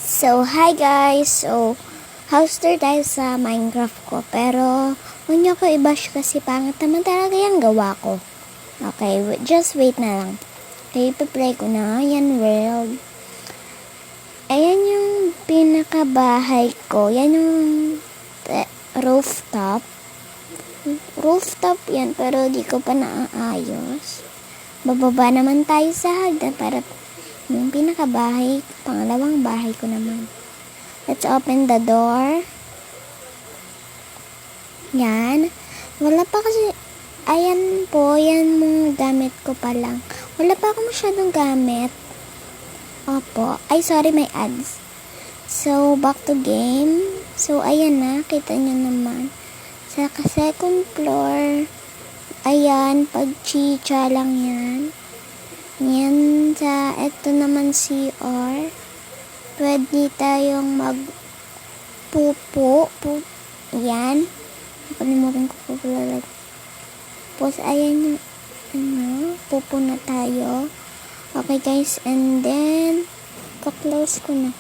So, hi guys! So, house tour tayo sa Minecraft ko. Pero, huwag niyo ako i-bash kasi pangit naman talaga yung gawa ko. Okay, just wait na lang. Okay, ipi-play ko na. Yan, world. Ayan yung pinakabahay ko. Yan yung rooftop. Rooftop yan, pero di ko pa naaayos. Bababa naman tayo sa hagdan para yung pinakabahay, pangalawang bahay ko naman. Let's open the door. Yan. Wala pa kasi, ayan po, yan mga gamit ko pa lang. Wala pa ako masyadong gamit. Opo. Ay, sorry, may ads. So, back to game. So, ayan na, kita nyo naman. Sa second floor, ayan, pag-chicha lang yan. Yan, sa ito naman CR. Pwede tayong magpupo. Yan. Nakalimutan ko po pala. Tapos, ayan yung, pupo na tayo. Okay, guys. And then, ka-close ko na.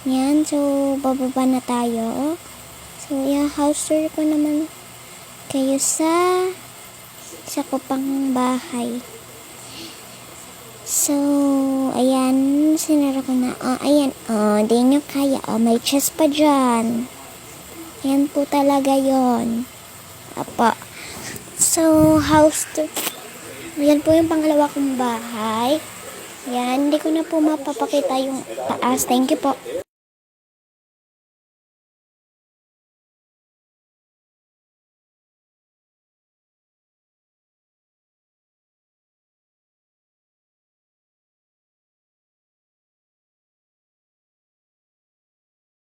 Yan. So, bababa na tayo. So, yung house tour ko naman kayo sa ko pang bahay. So, ayan, sinara ko na. Ayan, di nyo kaya. May chest pa dyan. Ayan po talaga yon. Apa. So, house tour. Ayan po yung pangalawa kong bahay. Ayan, hindi ko na po mapapakita yung taas. Thank you po.